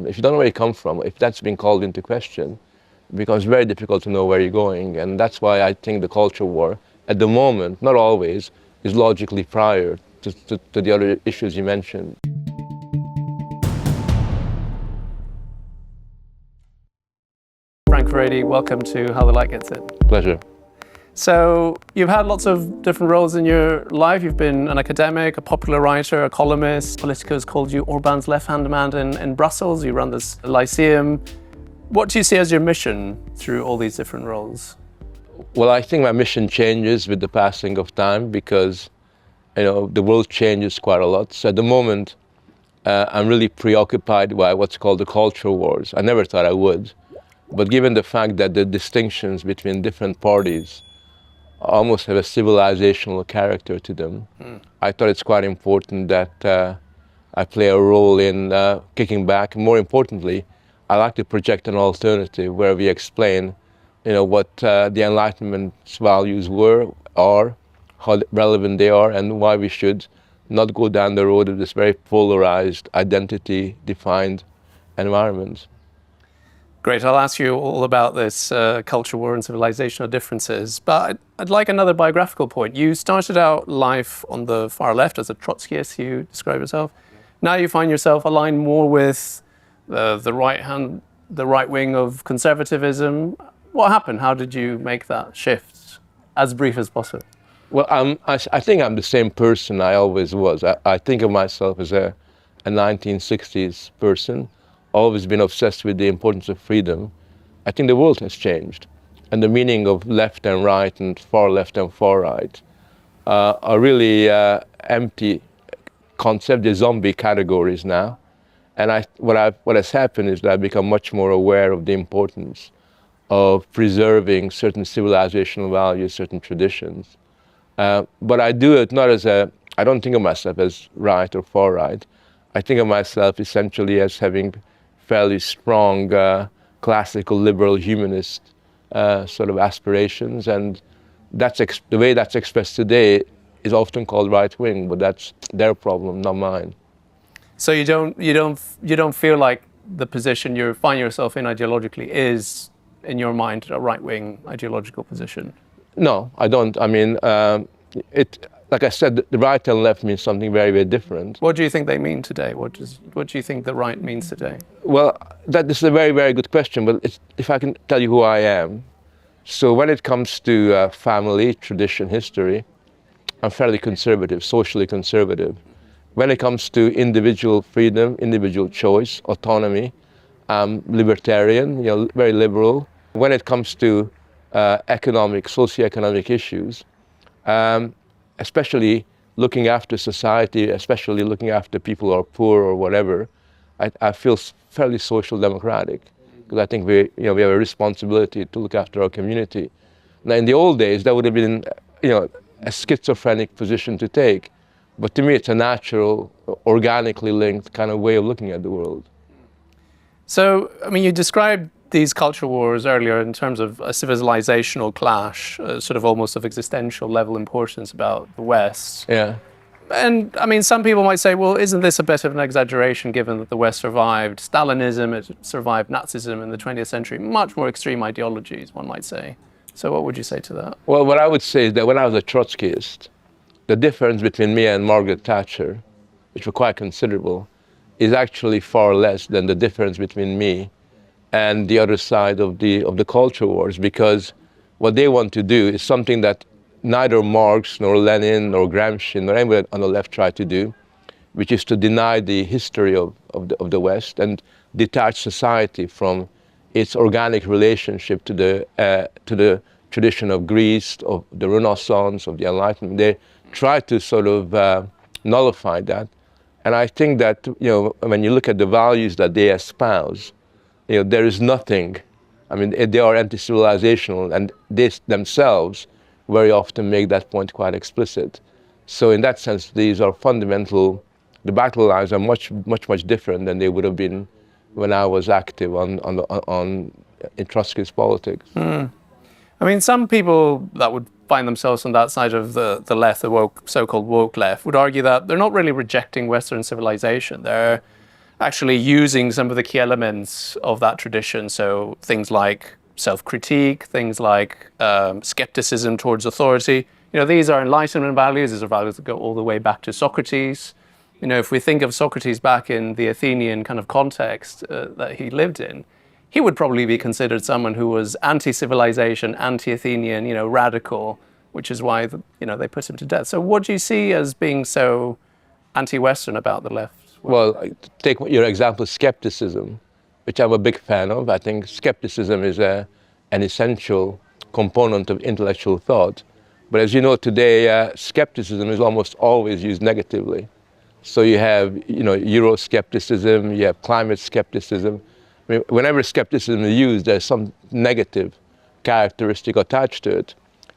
If you don't know where you come from, if that's being called into question, it becomes very difficult to know where you're going. And that's why I think the culture war, at the moment, not always, is logically prior to the other issues you mentioned. Furedi, welcome to How the Light Gets In. Pleasure. So you've had lots of different roles in your life. You've been an academic, a popular writer, a columnist. Politico's called you Orban's left-hand man in Brussels. You run this lyceum. What do you see as your mission through all these different roles? Well, I think my mission changes with the passing of time because, the world changes quite a lot. So at the moment, I'm really preoccupied by what's called the cultural wars. I never thought I would. But given the fact that the distinctions between different parties almost have a civilizational character to them, I thought it's quite important that I play a role in kicking back. More importantly, I like to project an alternative where we explain, what the Enlightenment's values are, how relevant they are, and why we should not go down the road of this very polarized, identity-defined environment. Great, I'll ask you all about this culture war and civilizational differences, but I'd like another biographical point. You started out life on the far left as a Trotskyist, you describe yourself. Now you find yourself aligned more with the right wing of conservatism. What happened? How did you make that shift? As brief as possible. Well, I think I'm the same person I always was. I think of myself as a 1960s person. Always been obsessed with the importance of freedom. I think the world has changed, and the meaning of left and right and far left and far right are really empty concepts, they're zombie categories now. And what has happened is that I've become much more aware of the importance of preserving certain civilizational values, certain traditions. But I do it not I don't think of myself as right or far right. I think of myself essentially as having fairly strong classical liberal humanist sort of aspirations, and the way that's expressed today is often called right wing, but that's their problem, not mine. So you don't feel like the position you find yourself in ideologically is, in your mind, a right wing ideological position? No, I don't. I mean, like I said, the right and left means something very, very different. What do you think they mean today? What do you think the right means today? Well, that is a very, very good question, but if I can tell you who I am. So when it comes to family, tradition, history, I'm fairly conservative, socially conservative. When it comes to individual freedom, individual choice, autonomy, I'm libertarian, very liberal. When it comes to socioeconomic issues, especially looking after society, especially looking after people who are poor or whatever, I feel fairly social democratic, because I think we have a responsibility to look after our community. Now, in the old days, that would have been, a schizophrenic position to take, but to me, it's a natural, organically linked kind of way of looking at the world. So, I mean, you described these culture wars earlier in terms of a civilizational clash, sort of almost of existential level importance about the West. Yeah. And I mean, some people might say, well, isn't this a bit of an exaggeration given that the West survived Stalinism, it survived Nazism in the 20th century, much more extreme ideologies, one might say. So what would you say to that? Well, what I would say is that when I was a Trotskyist, the difference between me and Margaret Thatcher, which were quite considerable, is actually far less than the difference between me and the other side of the culture wars, because what they want to do is something that neither Marx nor Lenin nor Gramsci nor anyone on the left tried to do, which is to deny the history of the West and detach society from its organic relationship to the tradition of Greece, of the Renaissance, of the Enlightenment. They try to sort of nullify that. And I think that, when you look at the values that they espouse, there is nothing, I mean, they are anti-civilizational, and they themselves very often make that point quite explicit. So in that sense, these are fundamental, the battle lines are much different than they would have been when I was active in Trotskyist politics. I mean, some people that would find themselves on that side of the left, the woke, so-called woke left, would argue that they're not really rejecting Western civilization. They're actually using some of the key elements of that tradition. So things like self-critique, things like skepticism towards authority. These are Enlightenment values. These are values that go all the way back to Socrates. If we think of Socrates back in the Athenian kind of context that he lived in, he would probably be considered someone who was anti-civilization, anti-Athenian, radical, which is why they put him to death. So what do you see as being so anti-Western about the left? Well, take your example, skepticism, which I'm a big fan of. I think skepticism is an essential component of intellectual thought. But as you know, today, skepticism is almost always used negatively. So you have, Euroscepticism, you have climate skepticism. I mean, whenever skepticism is used, there's some negative characteristic attached to it.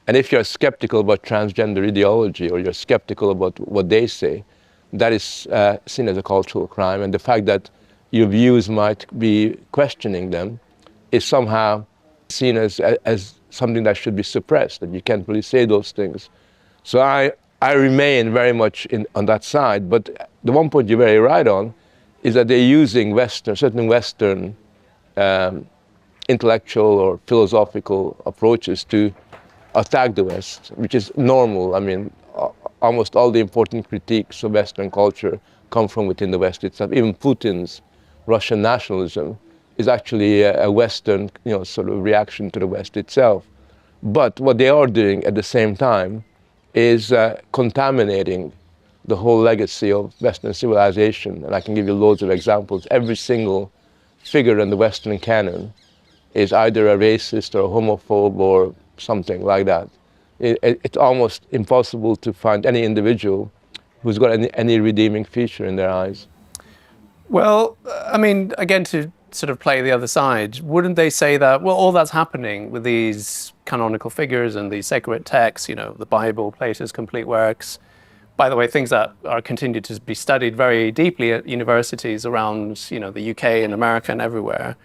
And if you're skeptical about transgender ideology, or you're skeptical about what they say, that is seen as a cultural crime. And the fact that your views might be questioning them is somehow seen as something that should be suppressed, that you can't really say those things. So I remain very much on that side. But the one point you're very right on is that they're using certain Western intellectual or philosophical approaches to attack the West, which is normal. I mean, almost all the important critiques of Western culture come from within the West itself. Even Putin's Russian nationalism is actually a Western, sort of reaction to the West itself. But what they are doing at the same time is contaminating the whole legacy of Western civilization. And I can give you loads of examples. Every single figure in the Western canon is either a racist or a homophobe or something like that. It's almost impossible to find any individual who's got any redeeming feature in their eyes. Well, I mean, again, to sort of play the other side, wouldn't they say that, well, all that's happening with these canonical figures and these sacred texts, the Bible, Plato's complete works, by the way, things that are continued to be studied very deeply at universities around, the UK and America and everywhere.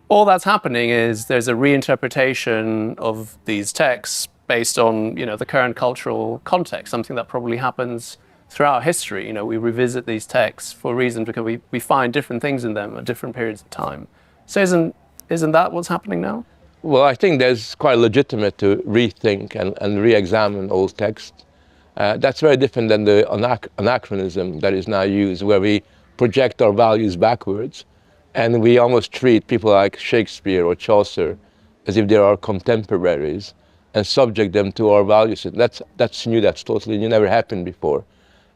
All that's happening is there's a reinterpretation of these texts based on, the current cultural context, something that probably happens throughout history. We revisit these texts for a reason because we find different things in them at different periods of time. So isn't that what's happening now? Well, I think that's quite legitimate to rethink and re-examine old texts. That's very different than the anachronism that is now used, where we project our values backwards and we almost treat people like Shakespeare or Chaucer as if they are our contemporaries and subject them to our values. That's new, that's totally new, never happened before.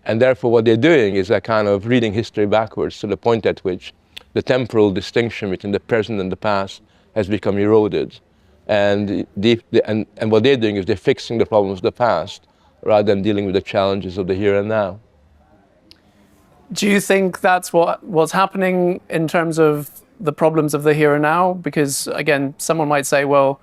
And therefore what they're doing is a kind of reading history backwards to the point at which the temporal distinction between the present and the past has become eroded. And what they're doing is they're fixing the problems of the past rather than dealing with the challenges of the here and now. Do you think that's what's happening in terms of the problems of the here and now? Because again, someone might say, well,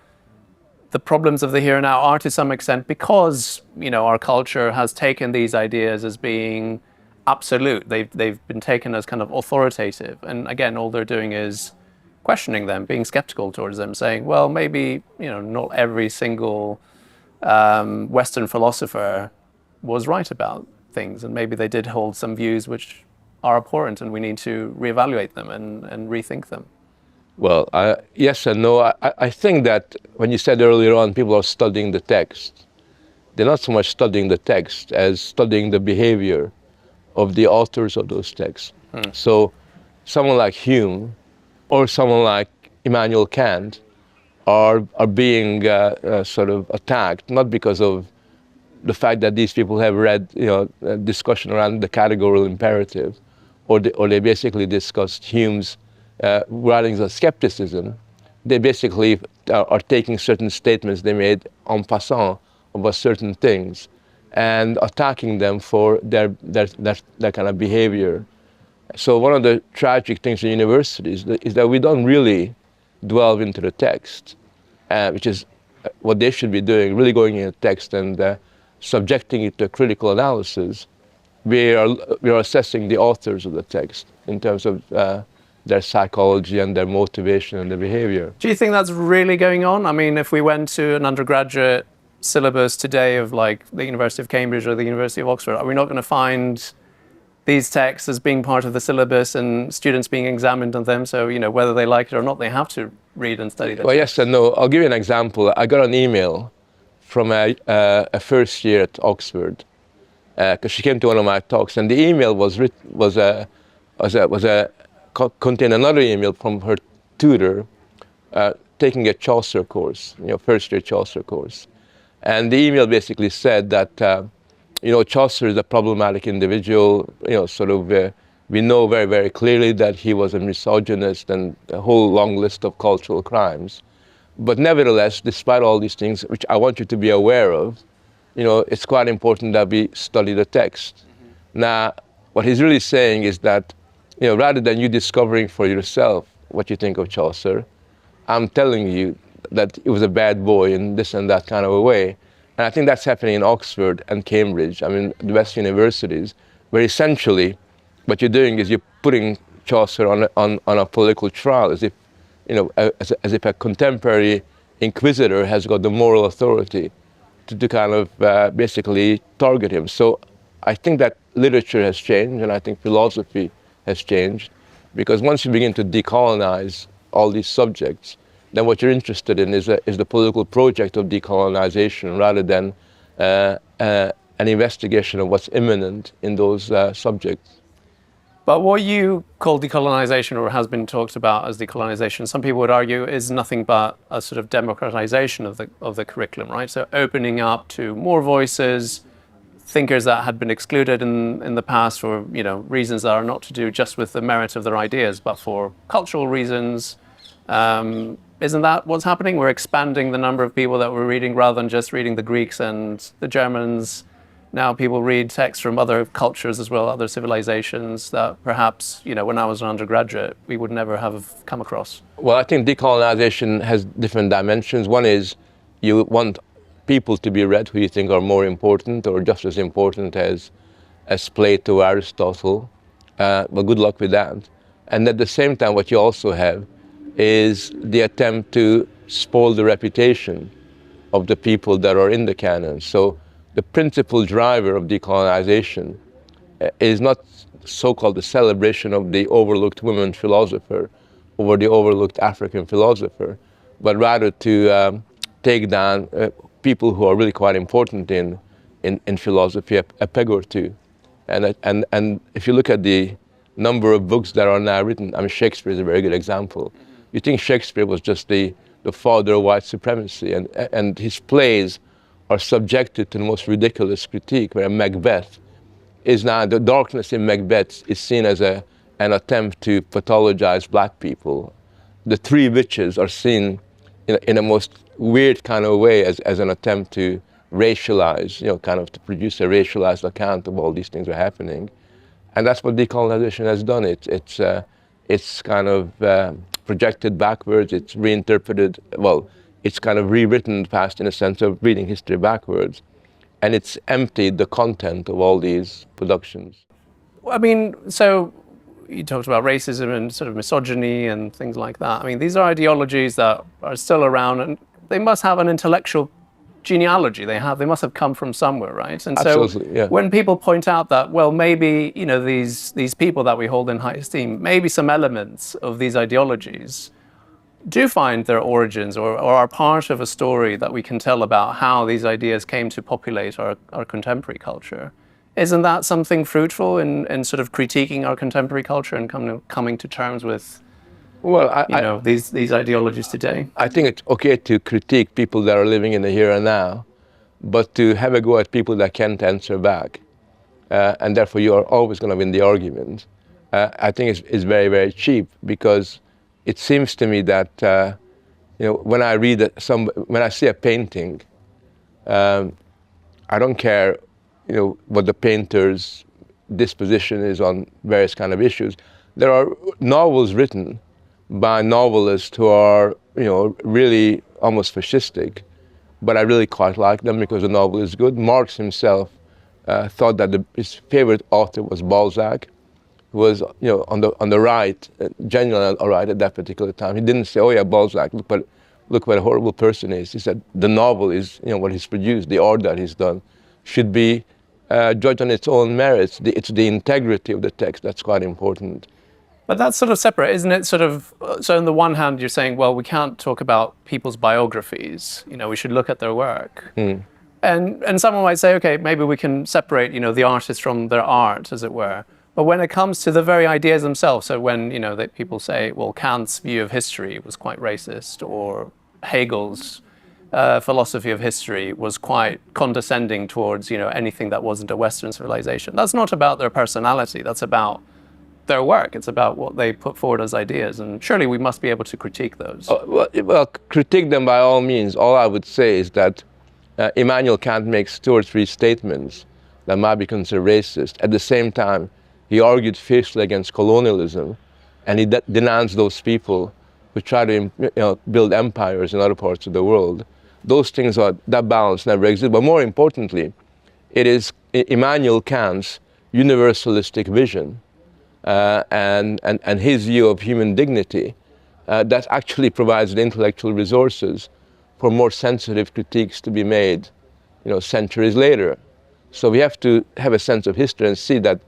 the problems of the here and now are to some extent because, our culture has taken these ideas as being absolute. They've been taken as kind of authoritative. And again, all they're doing is questioning them, being skeptical towards them, saying, well, maybe, not every single Western philosopher was right about things, and maybe they did hold some views which are abhorrent and we need to reevaluate them and rethink them. Well, yes and no. I think that when you said earlier on people are studying the text, they're not so much studying the text as studying the behavior of the authors of those texts. So someone like Hume or someone like Immanuel Kant are being sort of attacked, not because of the fact that these people have read a discussion around the categorical imperative, or they basically discussed Hume's writings of skepticism. They basically are taking certain statements they made en passant about certain things and attacking them for their kind of behavior. So one of the tragic things in universities is that we don't really delve into the text, which is what they should be doing, really going into the text and subjecting it to a critical analysis. We are assessing the authors of the text in terms of their psychology and their motivation and their behavior. Do you think that's really going on? I mean, if we went to an undergraduate syllabus today of like the University of Cambridge or the University of Oxford, are we not going to find these texts as being part of the syllabus and students being examined on them. So, whether they like it or not, they have to read and study them. Well, yes and no. I'll give you an example. I got an email from a first year at Oxford because she came to one of my talks, and the email contained another email from her tutor taking a Chaucer course, first year Chaucer course. And the email basically said that, Chaucer is a problematic individual, we know very, very clearly that he was a misogynist and a whole long list of cultural crimes. But nevertheless, despite all these things, which I want you to be aware of, it's quite important that we study the text. Mm-hmm. Now, what he's really saying is that, rather than you discovering for yourself what you think of Chaucer, I'm telling you that he was a bad boy in this and that kind of a way. And I think that's happening in Oxford and Cambridge, the West universities, where essentially what you're doing is you're putting Chaucer on a political trial, as if, as if a contemporary inquisitor has got the moral authority to kind of basically target him. So I think that literature has changed, and I think philosophy has changed, because once you begin to decolonize all these subjects, then what you're interested in is the political project of decolonization rather than an investigation of what's imminent in those subjects. But what you call decolonization, or has been talked about as decolonization, some people would argue is nothing but a sort of democratization of the curriculum, right? So opening up to more voices, thinkers that had been excluded in the past for reasons that are not to do just with the merit of their ideas, but for cultural reasons. Isn't that what's happening? We're expanding the number of people that we're reading rather than just reading the Greeks and the Germans. Now people read texts from other cultures as well, other civilizations that perhaps, when I was an undergraduate, we would never have come across. Well, I think decolonization has different dimensions. One is you want people to be read who you think are more important or just as important as Plato, Aristotle. Well, good luck with that. And at the same time, what you also have is the attempt to spoil the reputation of the people that are in the canon. So the principal driver of decolonization is not so-called the celebration of the overlooked women philosopher or the overlooked African philosopher, but rather to take down people who are really quite important in philosophy, a peg or two. And if you look at the number of books that are now written, Shakespeare is a very good example. You think Shakespeare was just the father of white supremacy, and his plays are subjected to the most ridiculous critique, where Macbeth is now, the darkness in Macbeth is seen as an attempt to pathologize black people. The three witches are seen in a most weird kind of way as an attempt to racialize, kind of to produce a racialized account of all these things that are happening. And that's what decolonization has done. It's kind of projected backwards, it's reinterpreted, well, it's kind of rewritten the past in a sense of reading history backwards. And it's emptied the content of all these productions. So you talked about racism and sort of misogyny and things like that. These are ideologies that are still around, and they must have an intellectual genealogy. They must have come from somewhere, right? And Absolutely, yeah. When people point out that, well, maybe these people that we hold in high esteem, maybe some elements of these ideologies do find their origins or are part of a story that we can tell about how these ideas came to populate our contemporary culture. Isn't that something fruitful in sort of critiquing our contemporary culture and coming to terms with these ideologies today? I think it's okay to critique people that are living in the here and now, but to have a go at people that can't answer back, and therefore you are always going to win the argument, I think it's very, very cheap, because it seems to me that when I see a painting, I don't care what the painter's disposition is on various kind of issues. There are novels written by novelists who are really almost fascistic, but I really quite like them because the novel is good. Marx himself thought that his favorite author was Balzac, who was on the right, genuinely all right at that particular time. He didn't say, "Oh yeah, Balzac, look what a horrible person he is." He said the novel is what he's produced, the art that he's done should be judged on its own merits. It's the integrity of the text that's quite important. But that's sort of separate, isn't it? Sort of. So on the one hand, you're saying, well, we can't talk about people's biographies. We should look at their work. And someone might say, okay, maybe we can separate, the artist from their art, as it were. But when it comes to the very ideas themselves, so when that people say, well, Kant's view of history was quite racist, or Hegel's philosophy of history was quite condescending towards anything that wasn't a Western civilization. That's not about their personality. That's about their work. It's about what they put forward as ideas, and surely we must be able to critique those. Well, critique them by all means. All I would say is that Immanuel Kant makes 2 or 3 statements that might be considered racist. At the same time, he argued fiercely against colonialism, and he denounced those people who try to build empires in other parts of the world. Those things that balance never exists. But more importantly, it is Immanuel Kant's universalistic vision and his view of human dignity that actually provides the intellectual resources for more sensitive critiques to be made, centuries later. So we have to have a sense of history and see that,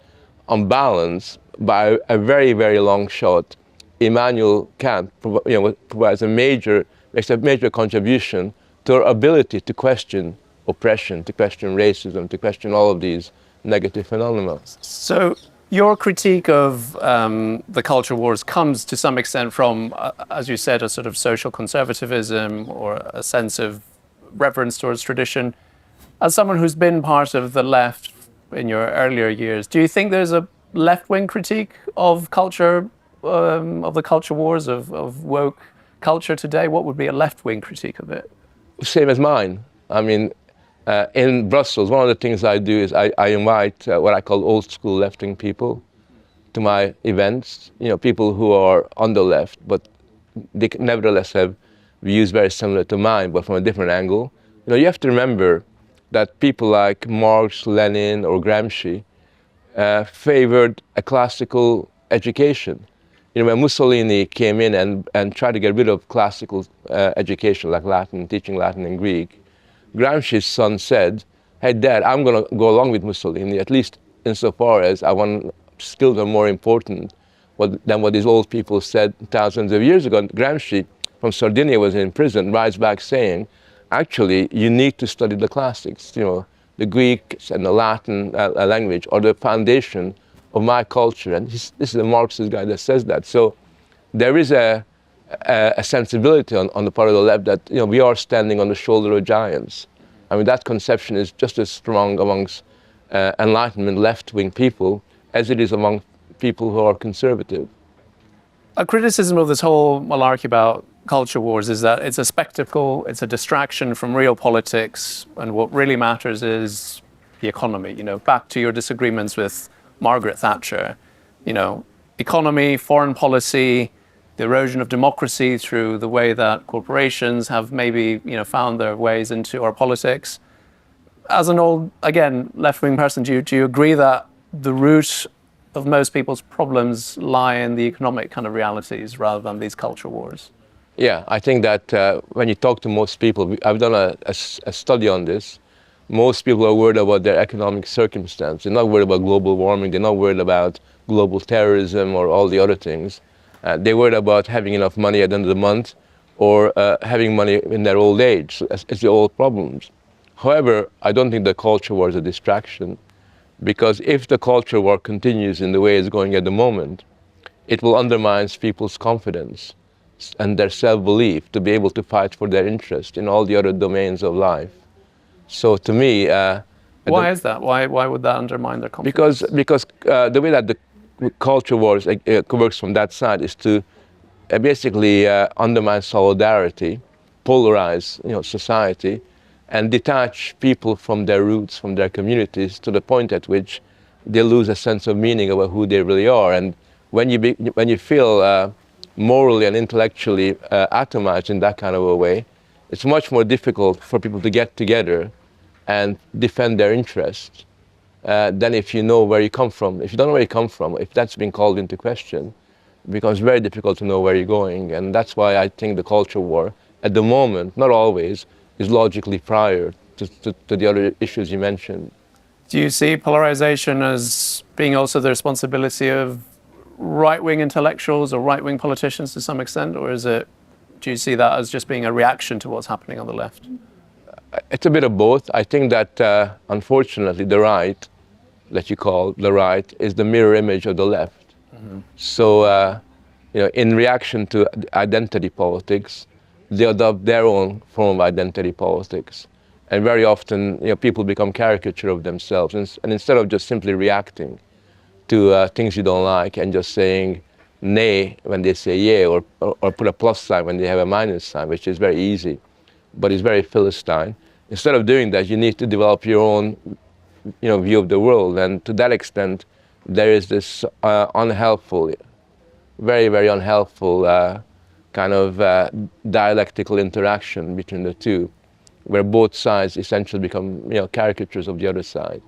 on balance, by a very, very long shot, Immanuel Kant makes a major contribution to our ability to question oppression, to question racism, to question all of these negative phenomena. So your critique of the culture wars comes to some extent from, as you said, a sort of social conservatism or a sense of reverence towards tradition. As someone who's been part of the left in your earlier years, do you think there's a left-wing critique of culture, of the culture wars, of woke culture today? What would be a left-wing critique of it? Same as mine. I mean, in Brussels, one of the things I do is I invite what I call old school left-wing people to my events. People who are on the left, but they nevertheless have views very similar to mine, but from a different angle. You have to remember that people like Marx, Lenin, or Gramsci favored a classical education. When Mussolini came in and tried to get rid of classical education, like Latin, teaching Latin and Greek, Gramsci's son said, hey, Dad, I'm going to go along with Mussolini, at least insofar as I want skills are more important than what these old people said thousands of years ago. And Gramsci from Sardinia was in prison, writes back saying, actually, you need to study the classics. The Greek and the Latin language are the foundation of my culture. And this is a Marxist guy that says that. So there is a sensibility on the part of the left that we are standing on the shoulder of giants. I mean, that conception is just as strong amongst Enlightenment left-wing people as it is among people who are conservative. A criticism of this whole malarkey about culture wars is that it's a spectacle, it's a distraction from real politics, and what really matters is the economy. Back to your disagreements with Margaret Thatcher, economy, foreign policy, the erosion of democracy through the way that corporations have maybe found their ways into our politics. As an old, again, left-wing person, do you agree that the root of most people's problems lie in the economic kind of realities rather than these culture wars? Yeah, I think that when you talk to most people, I've done a study on this. Most people are worried about their economic circumstance. They're not worried about global warming. They're not worried about global terrorism or all the other things. They're worried about having enough money at the end of the month or having money in their old age. So it's the old problems. However, I don't think the culture war is a distraction, because if the culture war continues in the way it's going at the moment, it will undermine people's confidence and their self-belief to be able to fight for their interest in all the other domains of life. So to me... why is that? Why would that undermine their confidence? Because the way that the culture wars works from that side is to basically undermine solidarity, polarize society, and detach people from their roots, from their communities, to the point at which they lose a sense of meaning about who they really are. And when you feel morally and intellectually atomized in that kind of a way, it's much more difficult for people to get together and defend their interests than if you know where you come from. If you don't know where you come from, if that's been called into question, it becomes very difficult to know where you're going. And that's why I think the culture war, at the moment, not always, is logically prior to the other issues you mentioned. Do you see polarization as being also the responsibility of right-wing intellectuals or right-wing politicians to some extent, or do you see that as just being a reaction to what's happening on the left? It's a bit of both. I think that, unfortunately, the right, that you call the right, is the mirror image of the left. So, in reaction to identity politics, they adopt their own form of identity politics. And very often, people become caricature of themselves. And instead of just simply reacting to things you don't like and just saying nay when they say yay, or put a plus sign when they have a minus sign, which is very easy, but it's very Philistine. Instead of doing that, you need to develop your own view of the world. And to that extent, there is this unhelpful, very, very unhelpful kind of dialectical interaction between the two, where both sides essentially become caricatures of the other side.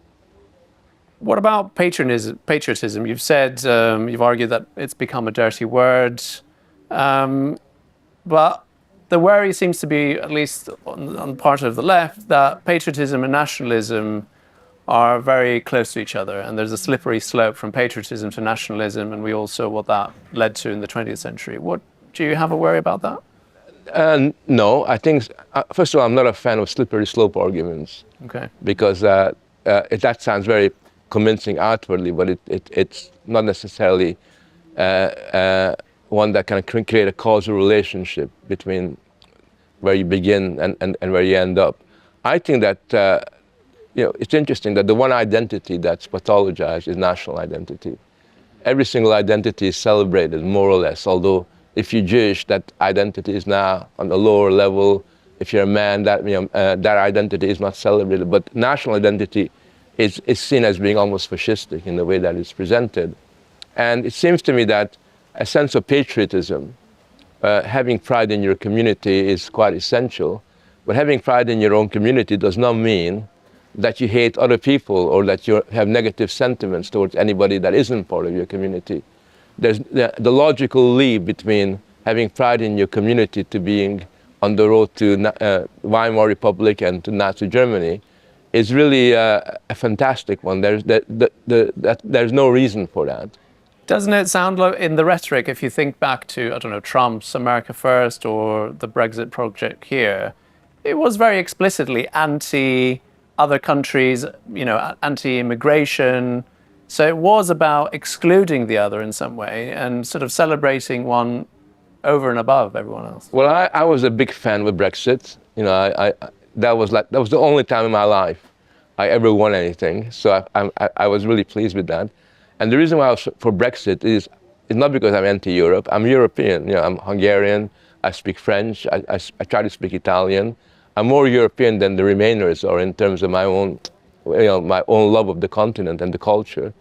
What about patriotism? You've said, you've argued that it's become a dirty word, but the worry seems to be, at least on part of the left, that patriotism and nationalism are very close to each other, and there's a slippery slope from patriotism to nationalism, and we all saw what that led to in the 20th century. Do you have a worry about that? No, I think, first of all, I'm not a fan of slippery slope arguments. Okay. Because that sounds very convincing outwardly, but it's not necessarily one that can create a causal relationship between where you begin and where you end up. I think that it's interesting that the one identity that's pathologized is national identity. Every single identity is celebrated, more or less, although if you're Jewish, that identity is now on a lower level. If you're a man, that identity is not celebrated. But national identity is seen as being almost fascistic in the way that it's presented. And it seems to me that a sense of patriotism, having pride in your community, is quite essential. But having pride in your own community does not mean that you hate other people or that you have negative sentiments towards anybody that isn't part of your community. There's the logical leap between having pride in your community to being on the road to Weimar Republic and to Nazi Germany is really a fantastic one. There's no reason for that. Doesn't it sound like, in the rhetoric, if you think back to, I don't know, Trump's America First or the Brexit project here, it was very explicitly anti-other countries, anti-immigration. So it was about excluding the other in some way and sort of celebrating one over and above everyone else. Well, I was a big fan with Brexit. That was the only time in my life I ever won anything. So I was really pleased with that. And the reason why I was for Brexit is not because I'm anti-Europe. I'm European. I'm Hungarian. I speak French. I try to speak Italian. I'm more European than the Remainers are in terms of my own love of the continent and the culture.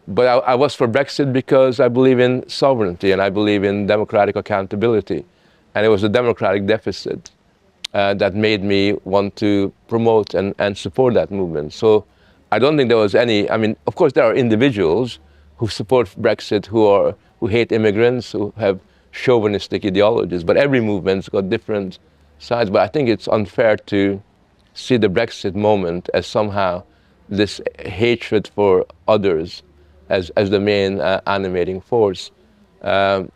But I was for Brexit because I believe in sovereignty and I believe in democratic accountability. And it was a democratic deficit that made me want to promote and support that movement. So I don't think there was any, of course there are individuals who support Brexit who hate immigrants, who have chauvinistic ideologies, but every movement's got different sides. But I think it's unfair to see the Brexit moment as somehow this hatred for others as the main animating force. So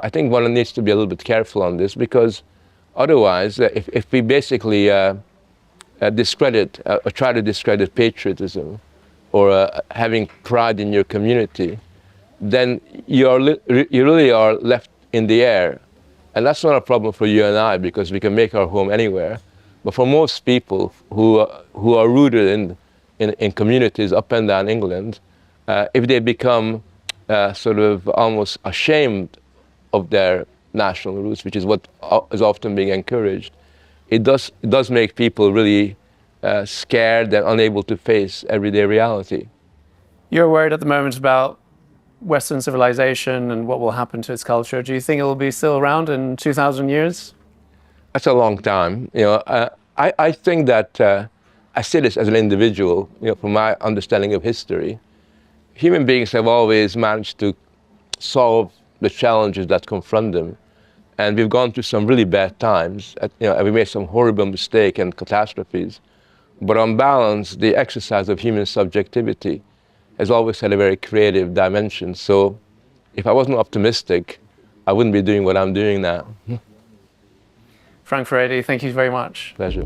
I think one needs to be a little bit careful on this, because otherwise, if we basically discredit or try to discredit patriotism or having pride in your community, then you really are left in the air. And that's not a problem for you and I, because we can make our home anywhere. But for most people who are rooted in communities up and down England, if they become sort of almost ashamed of their national roots, which is what is often being encouraged, it does make people really scared and unable to face everyday reality. You're worried at the moment about Western civilization and what will happen to its culture. Do you think it will be still around in 2,000 years? That's a long time. I think that I say this as an individual. From my understanding of history, human beings have always managed to solve the challenges that confront them, and we've gone through some really bad times. And we made some horrible mistakes and catastrophes, But on balance, the exercise of human subjectivity has always had a very creative dimension. So if I wasn't optimistic, I wouldn't be doing what I'm doing now. Frank Furedi, thank you very much. Pleasure.